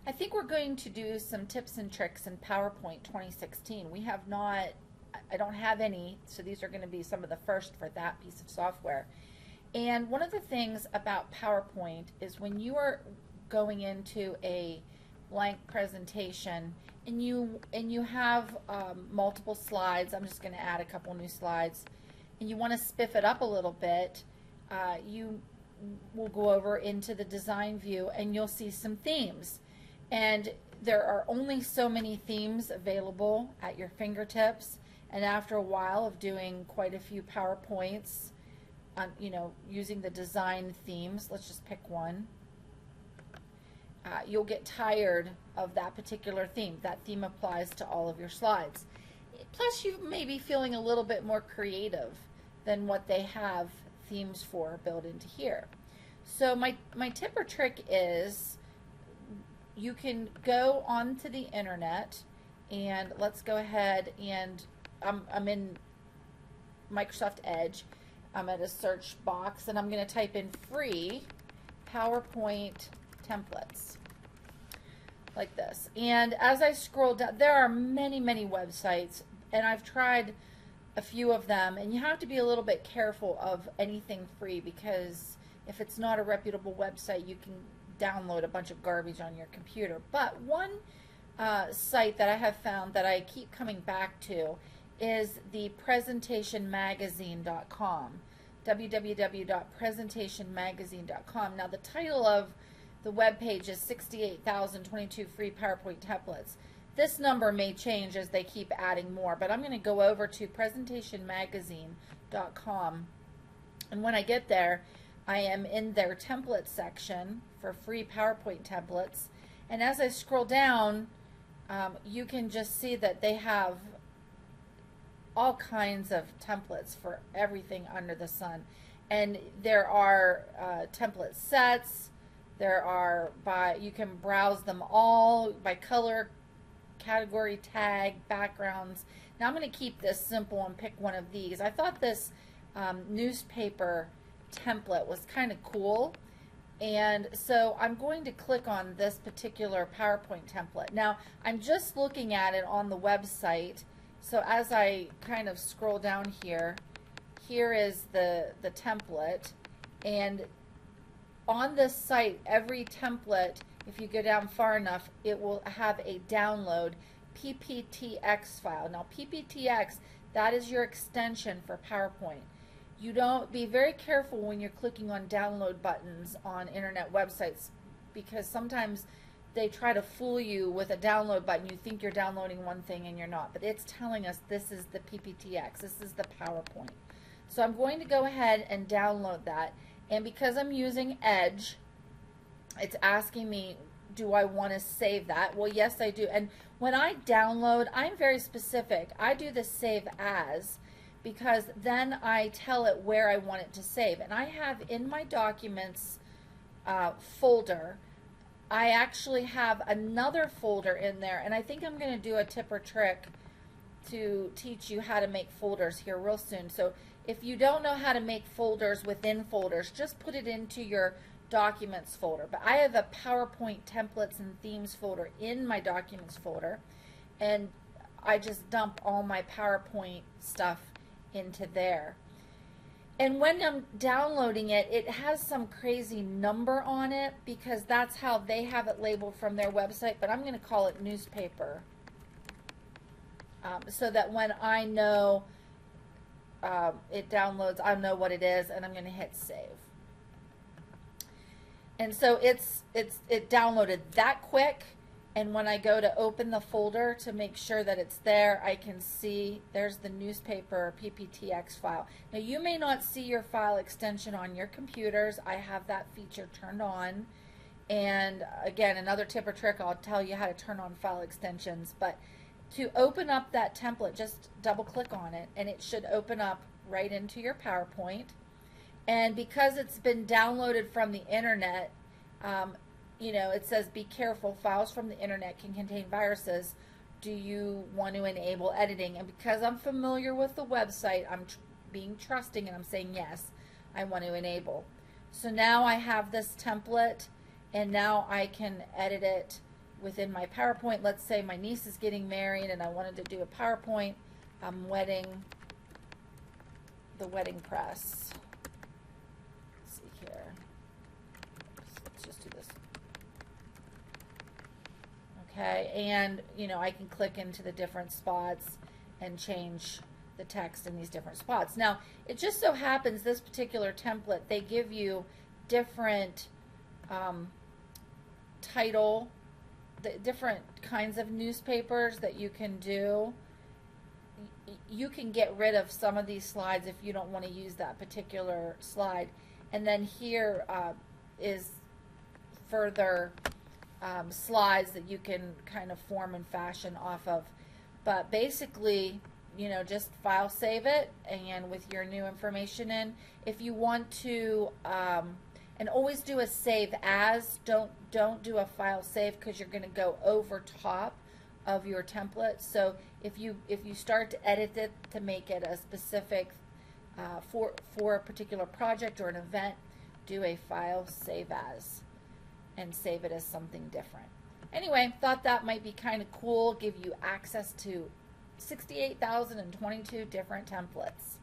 I think we're going to do some tips and tricks in PowerPoint 2016. We have not, I don't have any, so these are going to be some of the first for that piece of software. And one of the things about PowerPoint is when you are going into a blank presentation and you have multiple slides. I'm just going to add a couple new slides, and you want to spiff it up a little bit. You will go over into the design view and you'll see some themes. And there are only so many themes available at your fingertips. And after a while of doing quite a few PowerPoints, using the design themes, let's just pick one. You'll get tired of that particular theme. That theme applies to all of your slides. Plus, you may be feeling a little bit more creative than what they have themes for built into here. So my tip or trick is you can go onto the internet, and let's go ahead and I'm in Microsoft Edge. I'm at a search box and I'm going to type in free PowerPoint templates like this. And as I scroll down, there are many websites, and I've tried a few of them, and you have to be a little bit careful of anything free, because if it's not a reputable website, you can download a bunch of garbage on your computer. But one site that I have found that I keep coming back to is the presentationmagazine.com, www.presentationmagazine.com. Now the title of the web page is 68,022 free PowerPoint templates. This number may change as they keep adding more, but I'm going to go over to presentationmagazine.com, and when I get there, I am in their template section for free PowerPoint templates, and as I scroll down, you can just see that they have all kinds of templates for everything under the sun. And there are template sets. There are you can browse them all by color, category, tag, backgrounds. Now I'm going to keep this simple and pick one of these. I thought this newspaper template was kind of cool, and so I'm going to click on this particular PowerPoint template. Now I'm just looking at it on the website, so as I kind of scroll down here, here is the template, and on this site, every template, if you go down far enough, it will have a download PPTX file. Now PPTX, that is your extension for PowerPoint. You don't be very careful when you're clicking on download buttons on internet websites, because sometimes they try to fool you with a download button. You think you're downloading one thing and you're not, but it's telling us this is the PPTX, this is the PowerPoint. So I'm going to go ahead and download that, and because I'm using Edge, it's asking me, do I want to save that? Well, yes, I do. And when I download, I'm very specific. I do the save as, because then I tell it where I want it to save. And I have in my documents folder, I actually have another folder in there, and I think I'm going to do a tip or trick to teach you how to make folders here real soon. So if you don't know how to make folders within folders, just put it into your documents folder. But I have a PowerPoint templates and themes folder in my documents folder, and I just dump all my PowerPoint stuff into there. And when I'm downloading it, it has some crazy number on it, because that's how they have it labeled from their website, but I'm going to call it newspaper, so that when I know it downloads, I know what it is, and I'm going to hit save. And so it downloaded that quick, and when I go to open the folder to make sure that it's there, I can see there's the newspaper PPTX file. Now you may not see your file extension on your computers. I have that feature turned on, and again, another tip or trick, I'll tell you how to turn on file extensions. But to open up that template, just double click on it and it should open up right into your PowerPoint. And because it's been downloaded from the internet, it says be careful, files from the internet can contain viruses. Do you want to enable editing? And because I'm familiar with the website, I'm being trusting and I'm saying yes, I want to enable. So now I have this template, and now I can edit it within my PowerPoint. Let's say my niece is getting married and I wanted to do a PowerPoint the wedding press. Let's see here. Let's just do this. Okay, and you know, I can click into the different spots and change the text in these different spots. Now, it just so happens this particular template, they give you different title, the different kinds of newspapers that you can do. You can get rid of some of these slides if you don't want to use that particular slide. And then here is further slides that you can kind of form and fashion off of. But basically, you know, just file save it, and with your new information in. If you want to, and always do a save as, don't do a file save, because you're going to go over top of your template. So if you start to edit it to make it a specific for a particular project or an event, do a file save as and save it as something different. Anyway, thought that might be kind of cool, give you access to 68,022 different templates.